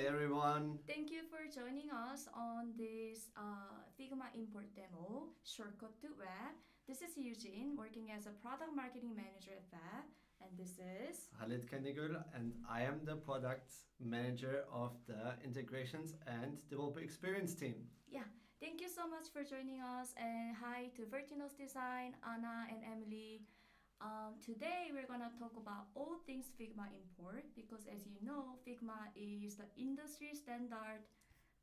everyone. Thank you for joining us on this Figma import demo, Shortcut to Web. This is Eugene, working as a product marketing manager at Vev, and this is Halit Kendigül, and I am the product manager of the integrations and developer experience team. Yeah, thank you so much for joining us, and hi to Vertinos Design, Anna and Emily. Today we're gonna talk about all things Figma import because, as you know, Figma is the industry standard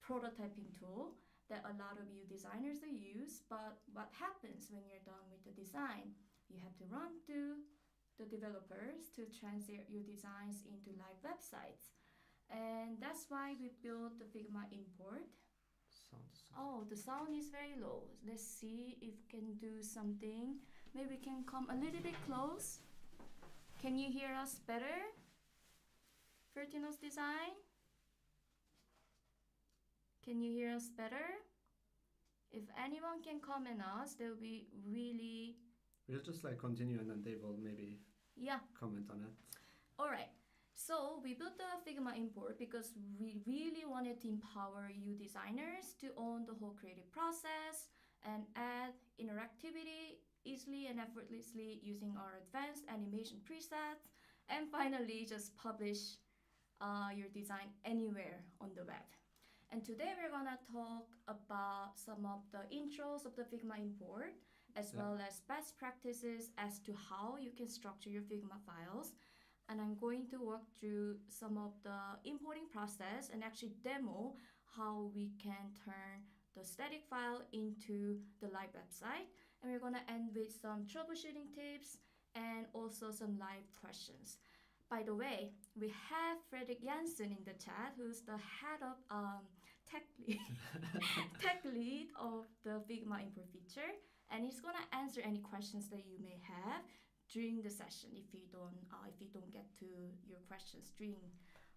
prototyping tool that a lot of you designers use. But what happens when you're done with the design? You have to run to the developers to translate your designs into live websites, and that's why we built the Figma import. Oh, the sound is very low. Let's see if we can do something. Maybe we can come a little bit close. Can you hear us better? Vertinos Design? Can you hear us better? If anyone can comment us, they'll be really... We'll just continue and then they will maybe comment on it. Alright. So we built the Figma import because we really wanted to empower you designers to own the whole creative process and add interactivity easily and effortlessly using our advanced animation presets, and finally just publish your design anywhere on the web. And today we're gonna talk about some of the intros of the Figma import as well as best practices as to how you can structure your Figma files. And I'm going to walk through some of the importing process and actually demo how we can turn the static file into the live website. And we're going to end with some troubleshooting tips and also some live questions. By the way, we have Fredrik Jansen in the chat, who's the head of tech lead of the Figma import feature, and he's going to answer any questions that you may have during the session if you don't get to your questions during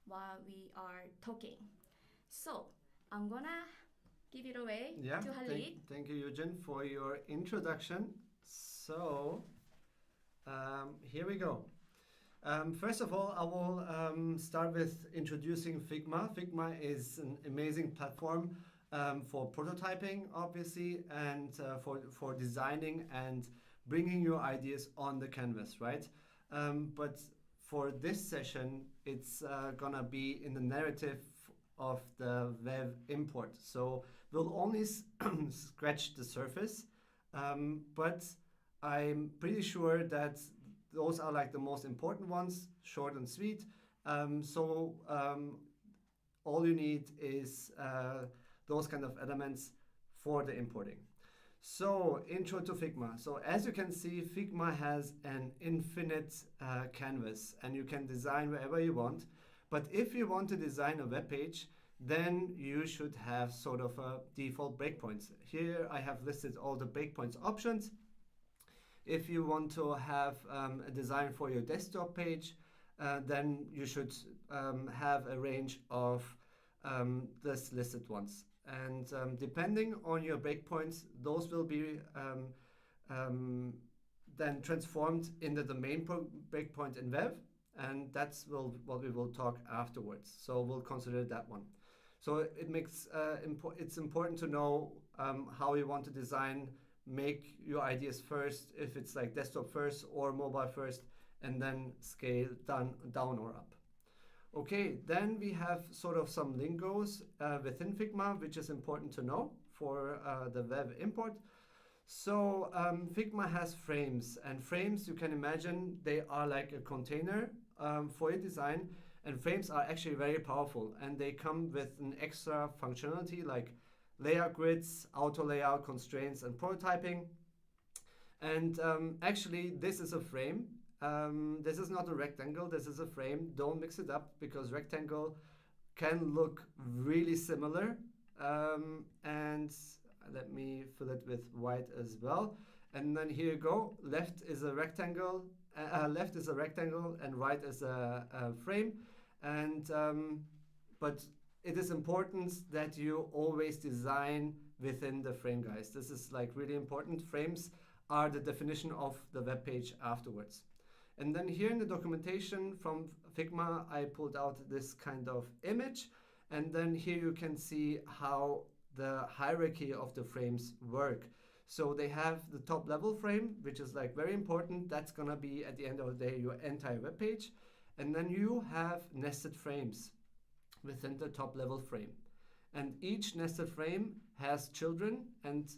while we are talking. So I'm gonna give it away to Halit. Thank you, Eugene, for your introduction. So here we go. First of all, I will start with introducing Figma. Figma is an amazing platform for prototyping, obviously, and for designing and bringing your ideas on the canvas, right? But for this session, it's gonna be in the narrative of the Vev import. So we'll only scratch the surface, but I'm pretty sure that those are the most important ones, short and sweet. All you need is those kind of elements for the importing. So, intro to Figma. So, as you can see, Figma has an infinite canvas and you can design wherever you want. But if you want to design a web page, then you should have sort of a default breakpoints. Here I have listed all the breakpoints options. If you want to have a design for your desktop page, then you should have a range of this listed ones. And depending on your breakpoints, those will be then transformed into the main breakpoint in Vev, and that's what we will talk afterwards. So we'll consider that one. So it makes it's important to know how you want to design. Make your ideas first, if it's desktop first or mobile first, and then scale down or up. Okay, then we have sort of some lingos within Figma, which is important to know for the Vev import. So Figma has frames, and frames, you can imagine, they are like a container for your design, and frames are actually very powerful, and they come with an extra functionality like layout grids, auto layout constraints, and prototyping. And actually, this is a frame. This is not a rectangle, this is a frame. Don't mix it up because rectangle can look really similar. And let me fill it with white as well. And then here you go. Left is a rectangle. Left is a rectangle, and right is a frame. And but it is important that you always design within the frame, guys. This is really important. Frames are the definition of the web page afterwards. And then here in the documentation from Figma, I pulled out this kind of image. And then here you can see how the hierarchy of the frames work. So they have the top level frame, which is like very important. That's gonna be at the end of the day your entire web page. And then you have nested frames within the top level frame. And each nested frame has children and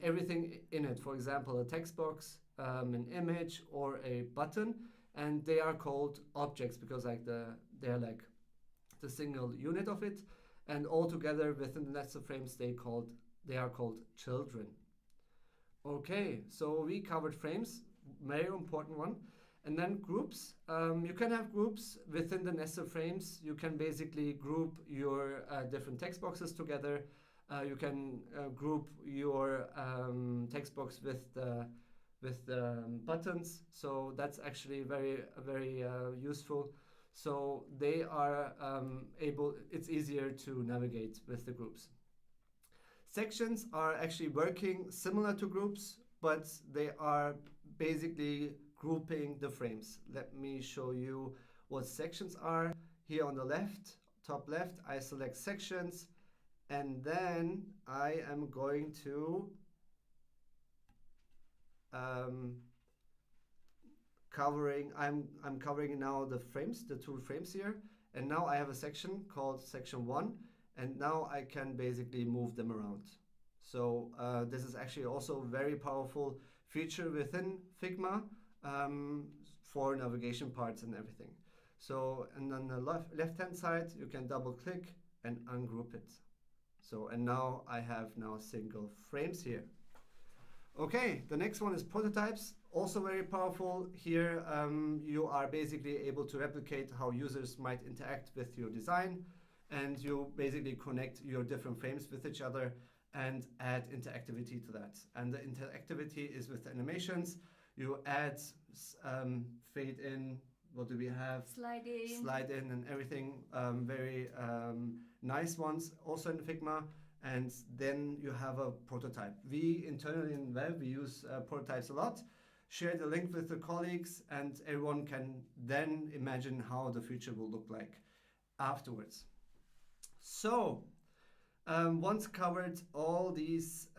everything in it. For example, a text box, an image, or a button. And they are called objects because they're like the single unit of it. And all together within the nested frames, they are called children. Okay, so we covered frames, very important one. And then groups. You can have groups within the nested frames. You can basically group your different text boxes together. You can group your text box with the buttons. So that's actually very useful. So they are it's easier to navigate with the groups. Sections are actually working similar to groups, but they are basically grouping the frames. Let me show you what sections are. Here on the left, top left, I select sections, and then I am going to I'm covering now the frames, the two frames here, and now I have a section called section 1, and now I can basically move them around. So this is actually also a very powerful feature within Figma for navigation parts and everything. So, and on the left-hand side, you can double click and ungroup it. So, and now I have single frames here. Okay, the next one is prototypes. Also very powerful. Here you are basically able to replicate how users might interact with your design, and you basically connect your different frames with each other and add interactivity to that. And the interactivity is with animations. You add fade in, what do we have? Slide in and everything. Very nice ones also in Figma. And then you have a prototype. We internally in Vev, we use prototypes a lot. Share the link with the colleagues, and everyone can then imagine how the future will look like afterwards. So, once covered all these,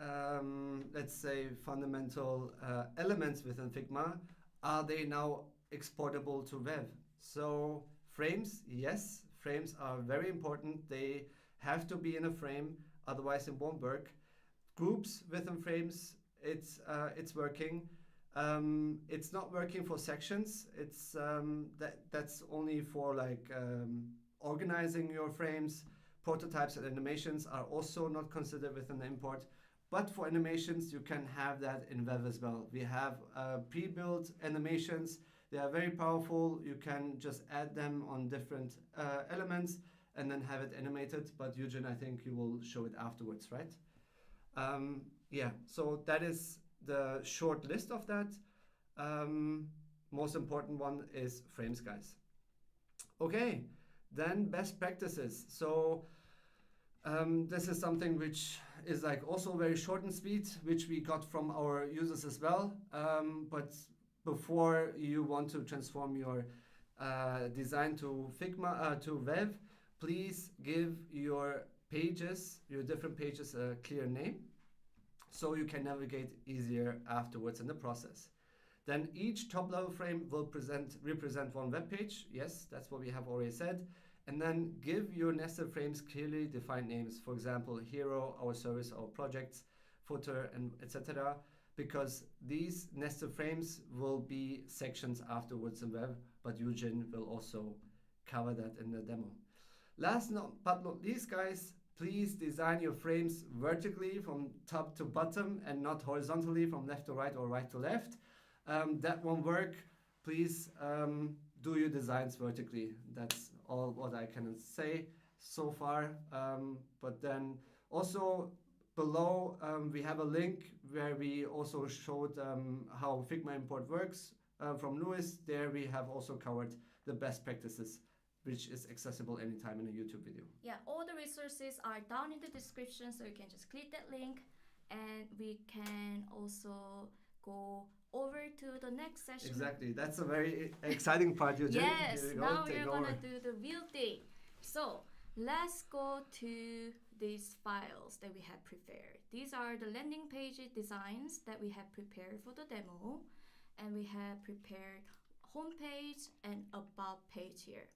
let's say, fundamental elements within Figma, are they now exportable to Vev? So, frames, yes, frames are very important. They have to be in a frame, otherwise it won't work. Groups within frames, it's working. It's not working for sections. It's that's only for like organizing your frames. Prototypes and animations are also not considered within the import. But for animations, you can have that in Vev as well. We have pre-built animations. They are very powerful. You can just add them on different elements and then have it animated. But Eugen, I think you will show it afterwards, right? Yeah, so that is the short list of that. Most important one is frames, guys. Okay, then best practices. So this is something which is like also very short and sweet, which we got from our users as well. But before you want to transform your design to Figma, to Vev, please give your pages, your different pages, a clear name, so you can navigate easier afterwards in the process. Then each top level frame will represent one web page. Yes, that's what we have already said. And then give your nested frames clearly defined names. For example, hero, our service, our projects, footer, and etc. Because these nested frames will be sections afterwards in Vev, but Eugen will also cover that in the demo. Last but not least, guys, please design your frames vertically from top to bottom and not horizontally from left to right or right to left. That won't work. Please do your designs vertically. That's all what I can say so far. But then also below we have a link where we also showed how Figma import works from Louis. There we have also covered the best practices, which is accessible anytime in a YouTube video. Yeah, all the resources are down in the description, so you can just click that link, and we can also go over to the next session. Exactly, that's a very exciting part, Eugen. Yes, now we're gonna do the real thing. So let's go to these files that we have prepared. These are the landing page designs that we have prepared for the demo, and we have prepared homepage and about page here.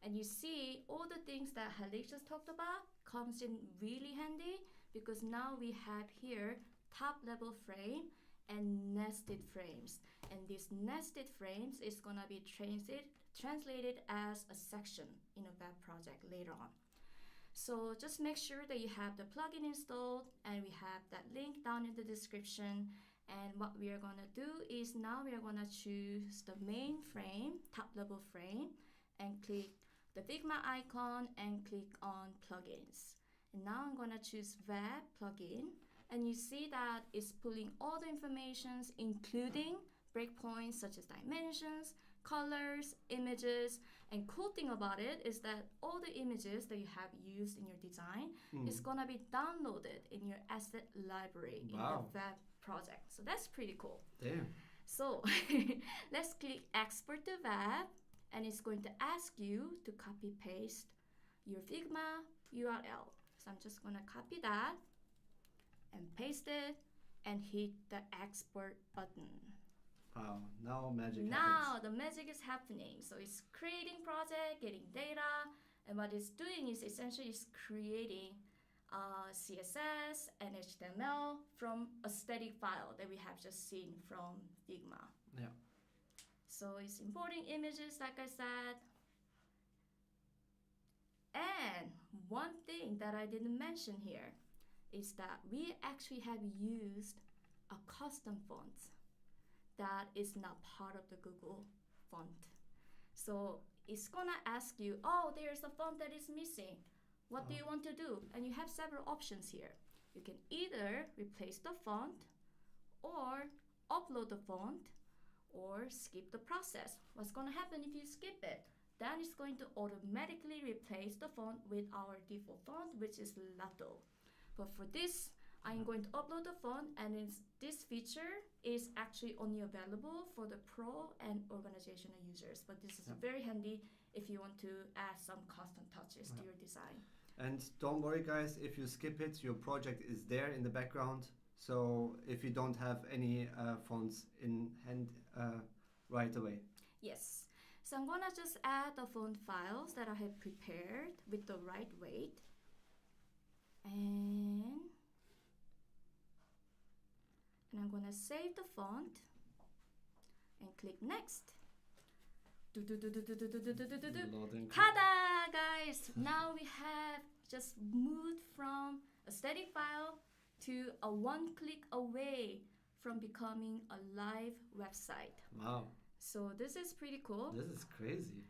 And you see all the things that Halil just talked about comes in really handy, because now we have here top level frame and nested frames. And these nested frames is gonna be translated as a section in a web project later on. So just make sure that you have the plugin installed, and we have that link down in the description. And what we are gonna do is now we are gonna choose the main frame, top level frame, and click the Figma icon and click on plugins. And now I'm gonna choose Vev Plugin, and you see that it's pulling all the informations, including breakpoints such as dimensions, colors, images. And cool thing about it is that all the images that you have used in your design is gonna be downloaded in your asset library in the Vev project. So that's pretty cool. Damn. So let's click export to Vev, and it's going to ask you to copy paste your Figma URL. So I'm just gonna copy that and paste it and hit the export button. Wow, now magic Now happens. the magic is happening. So it's creating project, getting data, and what it's doing is essentially it's creating CSS and HTML from a static file that we have just seen from Figma. Yeah. So it's importing images, like I said. And one thing that I didn't mention here is that we actually have used a custom font that is not part of the Google font. So it's gonna ask you, oh, there's a font that is missing. What do you want to do? And you have several options here. You can either replace the font, or upload the font, or skip the process. What's gonna happen if you skip it? Then it's going to automatically replace the font with our default font, which is Lato. But for this, I'm going to upload the font, and this feature is actually only available for the pro and organizational users. But this is very handy if you want to add some custom touches to your design. And don't worry, guys, if you skip it, your project is there in the background. So if you don't have any fonts in hand right away. Yes. So I'm gonna just add the font files that I have prepared with the right weight. And I'm gonna save the font and click next. Ta-da, guys! Now we have just moved from a static file to a one-click away from becoming a live website. Wow. So this is pretty cool. This is crazy.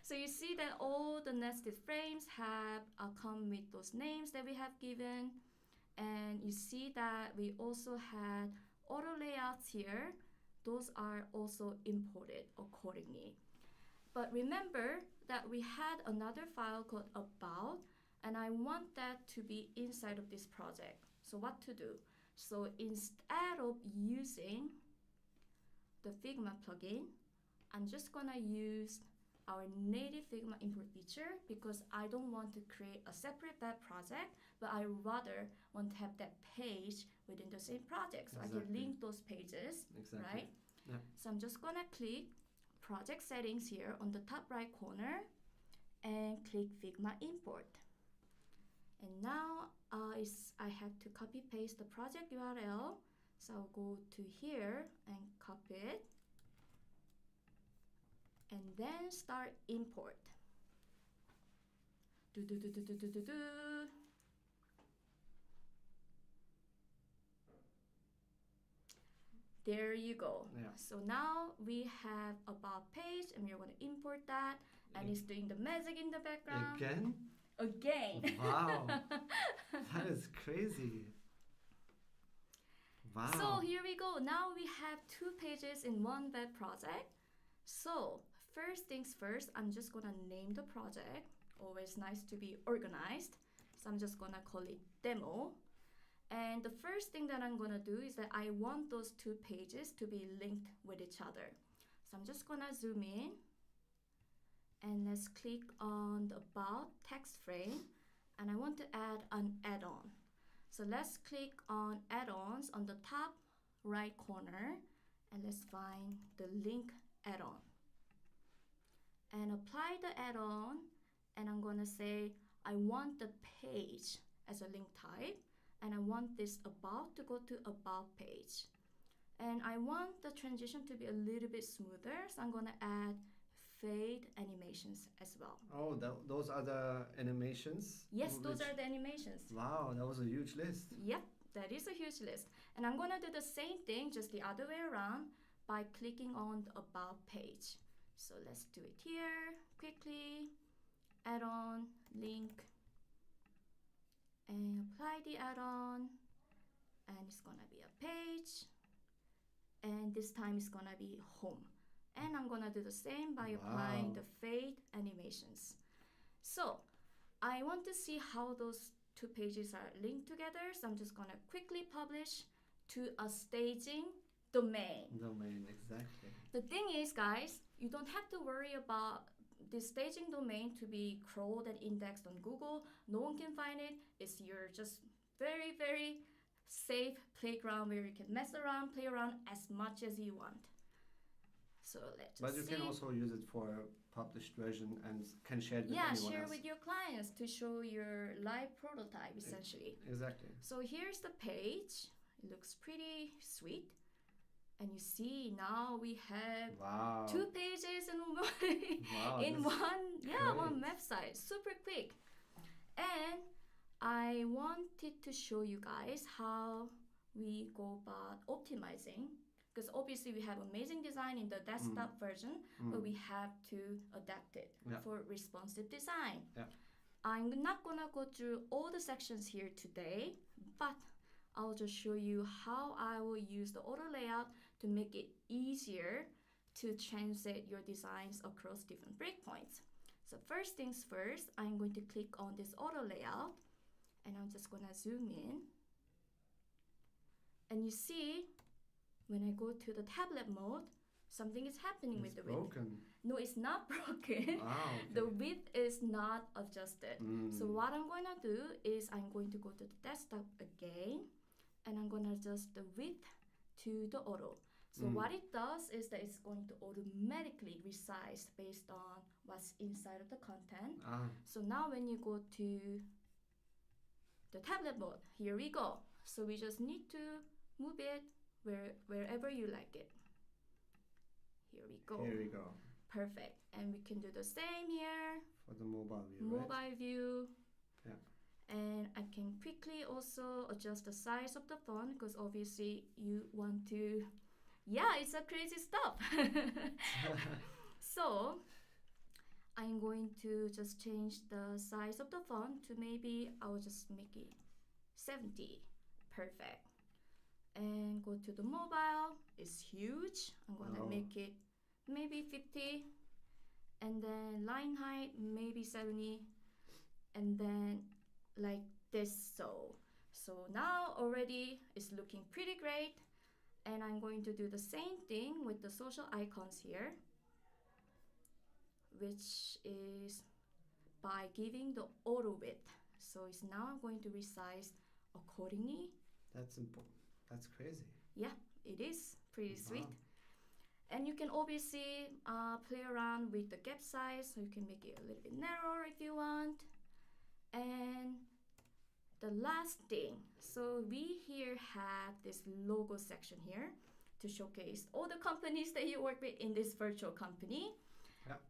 So you see that all the nested frames have come with those names that we have given. And you see that we also had auto layouts here. Those are also imported accordingly. But remember that we had another file called about, and I want that to be inside of this project. So what to do? So instead of using the Figma plugin, I'm just gonna use our native Figma import feature, because I don't want to create a separate web project, but I rather want to have that page within the same project, so I can link those pages, right? Yeah. So I'm just gonna click project settings here on the top right corner and click Figma import. And now I have to copy paste the project URL. So I'll go to here and copy it, and then start import. There you go. Yeah. So now we have about page, and we're going to import that, and it's doing the magic in the background. Again. Wow. That is crazy. Wow. So here we go. Now we have two pages in one web project. So first things first, I'm just gonna name the project. Always nice to be organized. So I'm just gonna call it demo. And the first thing that I'm gonna do is that I want those two pages to be linked with each other. So I'm just gonna zoom in, And let's click on the About text frame. And I want to add an add-on. So let's click on add-ons on the top right corner. And let's find the link add-on. And apply the add-on. And I'm going to say, I want the page as a link type. And I want this about to go to about page. And I want the transition to be a little bit smoother. So I'm going to add fade animations as well. Oh, those are the animations? Yes, those are the animations. Wow, that was a huge list. Yep, that is a huge list. And I'm going to do the same thing, just the other way around, by clicking on the about page. So let's do it here quickly. Add on, link, and apply the add-on. And it's going to be a page. And this time it's going to be home. And I'm going to do the same by applying the fade animations. So I want to see how those two pages are linked together. So I'm just going to quickly publish to a staging domain. Domain, exactly. The thing is, guys, you don't have to worry about this staging domain to be crawled and indexed on Google. No one can find it. It's your just very, very safe playground where you can mess around, play around as much as you want. So let's But you see. can also use it for a published version and can share it with anyone else. Share with your clients to show your live prototype, essentially. Exactly. So here's the page. It looks pretty sweet. And you see now we have 2 pages in one website. Super quick. And I wanted to show you guys how we go about optimizing, because obviously we have amazing design in the desktop version, but we have to adapt it for responsive design. I'm not gonna go through all the sections here today, but I'll just show you how I will use the auto layout to make it easier to translate your designs across different breakpoints. So first things first, I'm going to click on this auto layout, and I'm just gonna zoom in. And you see, when I go to the tablet mode, something is happening with the width. No, it's not broken. The width is not adjusted. So what I'm going to do is I'm going to go to the desktop again, and I'm going to adjust the width to the auto. So what it does is that it's going to automatically resize based on what's inside of the content. So now when you go to the tablet mode, here we go. So we just need to move it wherever you like it. Here we go. Here we go. Perfect. And we can do the same here. For the mobile view, Mobile view. Yeah. And I can quickly also adjust the size of the font, because obviously you want to, it's a crazy stuff. So I'm going to just change the size of the font to maybe I'll just make it 70. Perfect. And go to the mobile. It's huge. I'm going to make it maybe 50. And then line height maybe 70. And then like this. So now already it's looking pretty great. And I'm going to do the same thing with the social icons here, which is by giving the auto width. So it's now going to resize accordingly. That's important. That's crazy. Yeah, it is pretty sweet. And you can obviously play around with the gap size, so you can make it a little bit narrower if you want. And the last thing, so we here have this logo section here to showcase all the companies that you work with in this virtual company.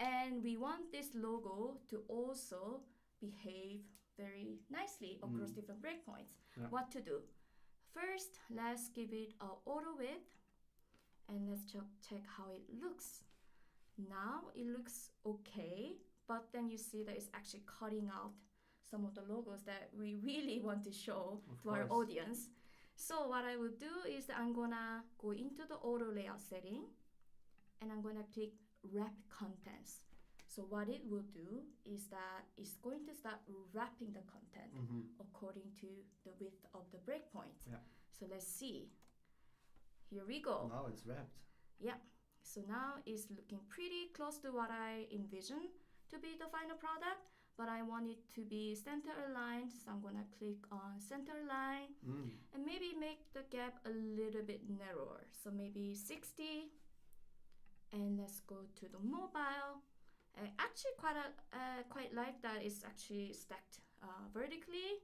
And we want this logo to also behave very nicely across different breakpoints. What to do? First, let's give it an auto width, and let's check how it looks. Now it looks okay, but then you see that it's actually cutting out some of the logos that we really want to show to our audience. So what I will do is that I'm gonna go into the auto layout setting, and I'm gonna click wrap contents. So what it will do is that it's going to start wrapping the content according to the width of the breakpoint. So let's see. Here we go. Now it's wrapped. Yeah. So now it's looking pretty close to what I envisioned to be the final product, but I want it to be center aligned, so I'm gonna click on center line and maybe make the gap a little bit narrower, so maybe 60. And let's go to the mobile. I actually quite like that it's actually stacked vertically,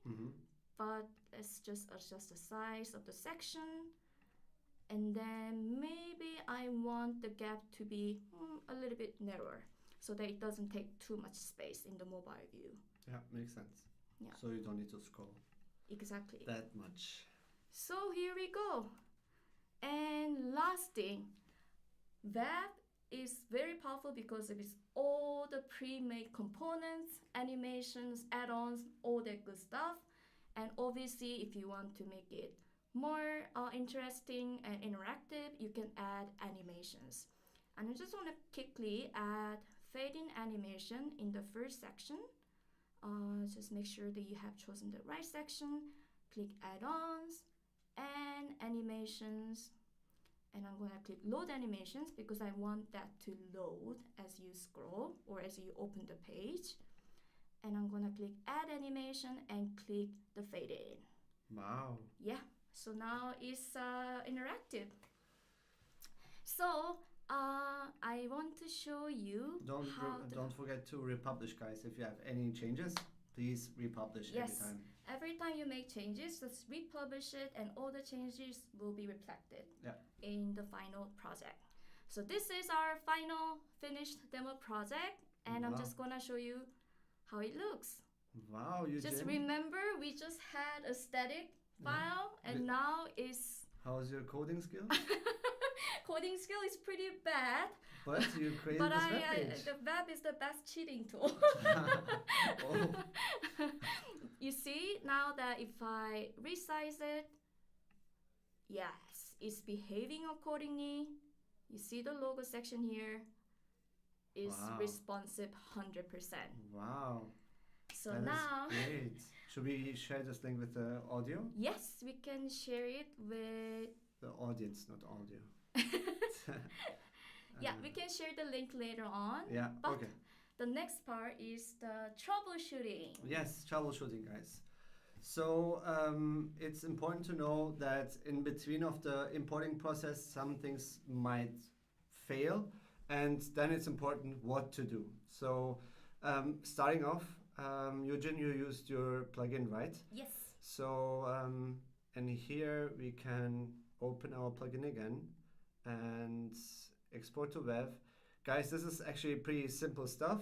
but let's just adjust the size of the section. And then maybe I want the gap to be a little bit narrower so that it doesn't take too much space in the mobile view. Yeah, makes sense. Yeah. So you don't need to scroll Exactly. that much. So here we go. And last thing, Vev is very powerful because of its all the pre-made components, animations, add-ons, all that good stuff. And obviously, if you want to make it more interesting and interactive, you can add animations. And I just want to quickly add fade-in animation in the first section. Just make sure that you have chosen the right section. Click add-ons and animations. And I'm going to click load animations because I want that to load as you scroll or as you open the page. And I'm going to click add animation and click the fade in. Wow. Yeah, so now it's interactive. So I want to show you Don't forget to republish, guys. If you have any changes, please republish every time. Every time you make changes, just republish it and all the changes will be reflected in the final project. So this is our final finished demo project, and I'm just gonna show you how it looks. Wow, you just remember we just had a static file and now is... How's your coding skill? Coding skill is pretty bad. But you created this web page. The web is the best cheating tool. You see now that if I resize it, yes, it's behaving accordingly. You see the logo section here is responsive 100%. Wow. So that now, is great. Should we share this link with the audio? Yes, we can share it with the audience, not audio. Yeah, we can share the link later on. Yeah, but okay. The next part is the troubleshooting. Yes, troubleshooting, guys. So it's important to know that in between of the importing process, some things might fail, and then it's important what to do. So starting off, Eugene, you used your plugin, right? Yes. So and here we can open our plugin again and export to Vev. Guys, this is actually pretty simple stuff,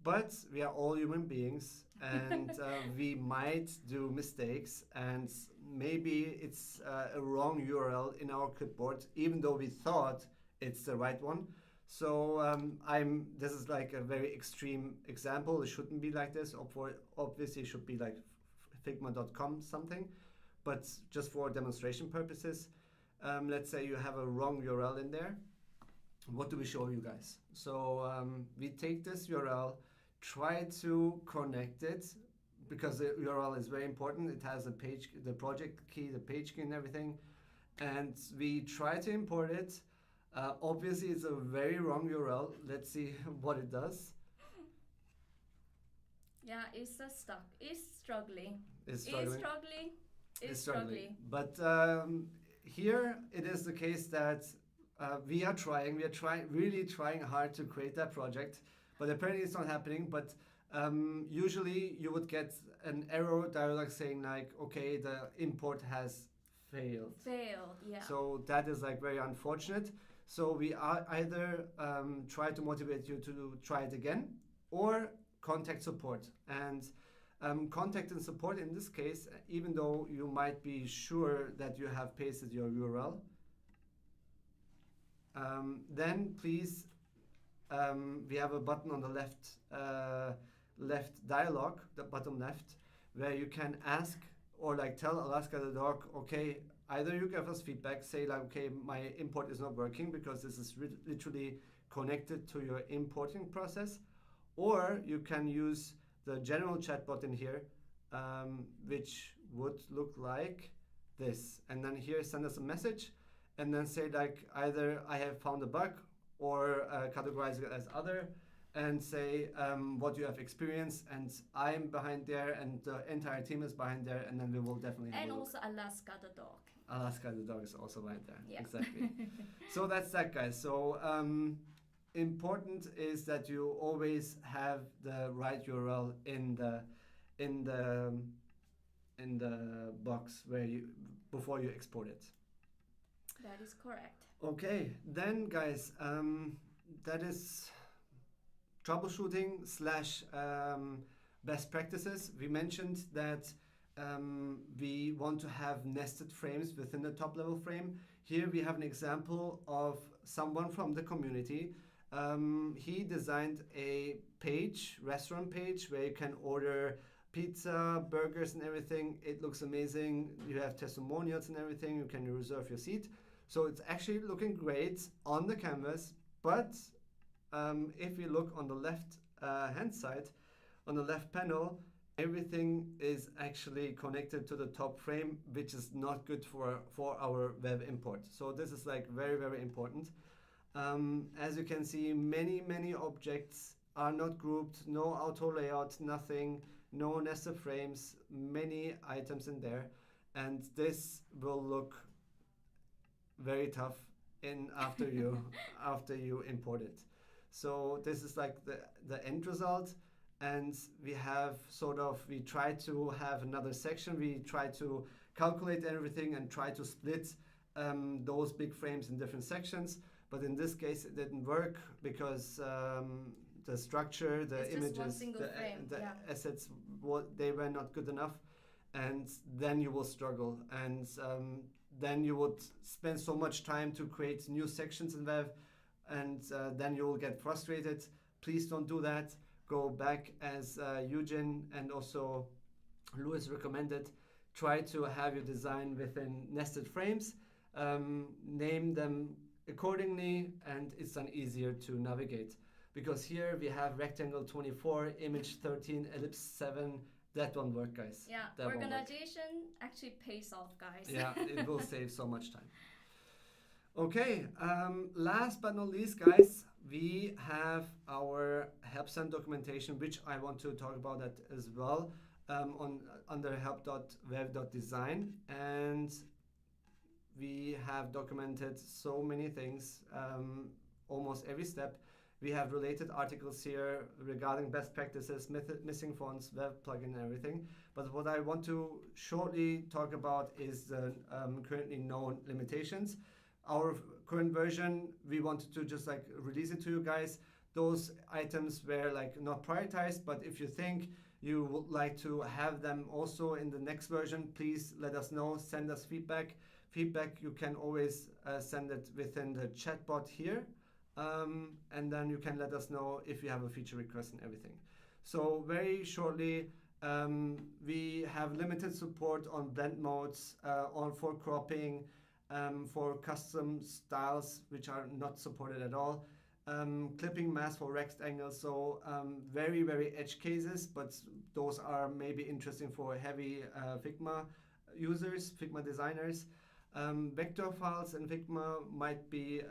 but we are all human beings and we might do mistakes, and maybe it's a wrong URL in our clipboard, even though we thought it's the right one. So this is like a very extreme example. It shouldn't be like this. Obviously it should be like figma.com something, but just for demonstration purposes, let's say you have a wrong URL in there. What do we show you guys? So we take this URL, try to connect it, because the URL is very important. It has a page, the project key, the page key and everything. And we try to import it. Obviously it's a very wrong URL. Let's see what it does. Yeah, it's stuck. It's struggling. It's struggling. It's struggling. But here it is the case that we are really trying hard to create that project, but apparently it's not happening. But usually you would get an error dialog saying like, okay, the import has failed. Yeah. So that is like very unfortunate. So we are either try to motivate you to try it again or contact support. And contact and support in this case, even though you might be sure that you have pasted your URL, then please, we have a button on the left dialog, the bottom left, where you can ask or like tell Alaska.org, okay, either you give us feedback, say like, okay, my import is not working because this is literally connected to your importing process, or you can use the general chatbot in here, which would look like this. And then here send us a message and then say like, either I have found a bug or categorize it as other. and say what you have experienced, and I'm behind there, and the entire team is behind there, and then we will definitely have And a look. also Alaska the dog. Alaska the dog is also right there. Yeah. Exactly. So that's that, guys. So important is that you always have the right URL in the box where you before you export it. That is correct. Okay, then guys, that is troubleshooting slash best practices. We mentioned that we want to have nested frames within the top level frame. Here we have an example of someone from the community. He designed a page, restaurant page, where you can order pizza, burgers and everything. It looks amazing. You have testimonials and everything. You can reserve your seat. So it's actually looking great on the canvas, but if you look on the left hand side, on the left panel, everything is actually connected to the top frame, which is not good for our web import. So this is like very, very important. As you can see, many objects are not grouped, no auto layout, nothing, no nested frames, many items in there, and this will look very tough after you import it. So this is like the end result, and we try to have another section. We try to calculate everything and try to split those big frames in different sections. But in this case, it didn't work because the structure, the images, the assets, they were not good enough, and then you will struggle, and then you would spend so much time to create new sections in Vev, and then you will get frustrated. Please don't do that. Go back, as Eugen and also Louis recommended. Try to have your design within nested frames. Name them accordingly, and it's then easier to navigate. Because here we have rectangle 24, image 13, ellipse 7. That won't work, guys. Yeah, that organization actually pays off, guys. Yeah, it will save so much time. Okay, last but not least, guys, we have our help center documentation, which I want to talk about that as well, under help.vev.design, and we have documented so many things, almost every step. We have related articles here regarding best practices, missing fonts, Vev Plugin and everything. But what I want to shortly talk about is the currently known limitations. Our current version, we wanted to just like release it to you guys. Those items were like not prioritized, but if you think you would like to have them also in the next version, please let us know, send us feedback. Feedback, you can always send it within the chatbot here. And then you can let us know if you have a feature request and everything. So very shortly, we have limited support on blend modes, for cropping, for custom styles, which are not supported at all. Clipping mask for rectangles, so very, very edge cases, but those are maybe interesting for heavy Figma users, Figma designers. Vector files in Figma might be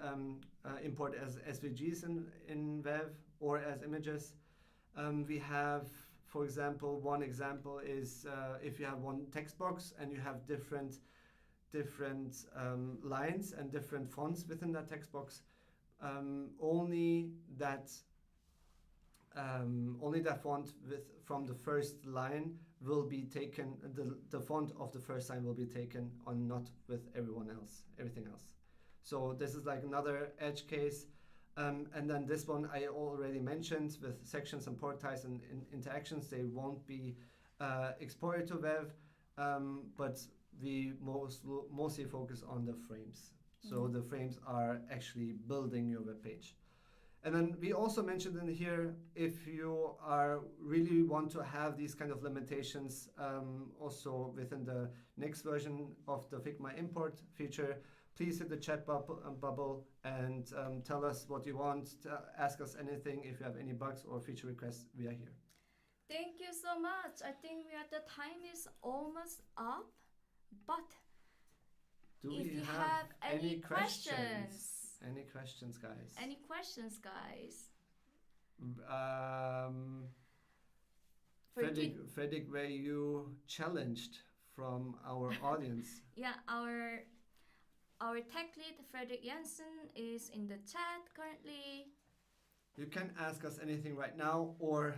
imported as SVGs in Vev or as images. We have, for example, one example is if you have one text box and you have different lines and different fonts within that text box, only that font from the first line will be taken, the font of the first line will be taken on, not with everything else. So this is like another edge case. And then this one I already mentioned with sections and port types and interactions, they won't be exported to Vev, but we mostly focus on the frames. So the frames are actually building your web page. And then we also mentioned in here, if you really want to have these kind of limitations also within the next version of the Figma import feature, please hit the chat bubble and tell us what you want. Ask us anything. If you have any bugs or feature requests, we are here. Thank you so much. I think the time is almost up, but if you have any questions? Any questions, guys? Any questions, guys? Fredrik, were you challenged from our audience? Yeah, our tech lead Fredrik Jensen is in the chat currently. You can ask us anything right now, or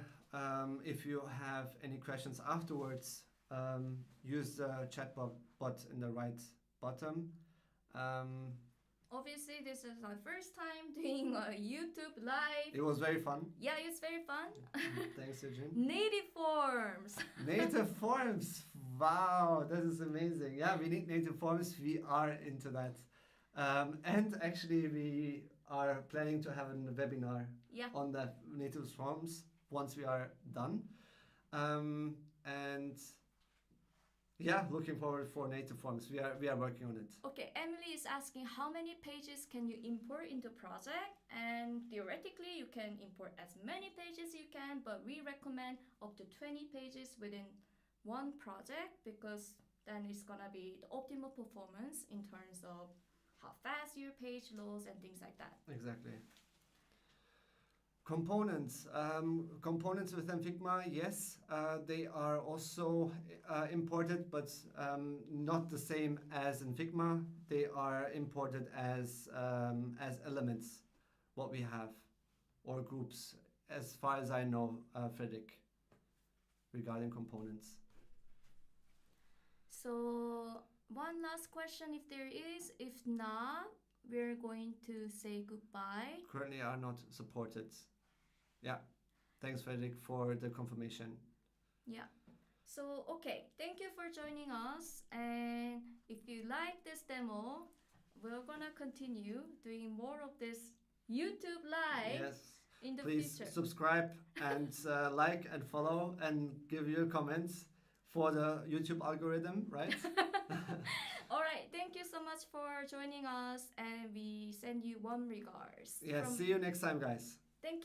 if you have any questions afterwards, use the chat bot in the right bottom. Obviously, this is our first time doing a YouTube live. It was very fun. Yeah, it's very fun. Thanks, Eugene. Native forms. Native forms. Wow, that is amazing. Yeah, we need native forms. We are into that. And actually, we are planning to have a webinar on the native forms once we are done. And yeah, looking forward for native forms. We are working on it. Okay, Emily is asking how many pages can you import into project, and theoretically you can import as many pages you can, but we recommend up to 20 pages within one project because then it's gonna be the optimal performance in terms of how fast your page loads and things like that. Exactly. Components. Components within Figma, yes, they are also imported, but not the same as in Figma. They are imported as elements, what we have, or groups, as far as I know, Fredrik, regarding components. So one last question if there is. If not, we're going to say goodbye. Currently are not supported. Yeah. Thanks, Fredrik, for the confirmation. Yeah. So, okay. Thank you for joining us. And if you like this demo, we're going to continue doing more of this YouTube live in the Please future. Subscribe and like and follow and give your comments for the YouTube algorithm, right? All right. Thank you so much for joining us. And we send you warm regards. Yes. See you next time, guys. Thank you.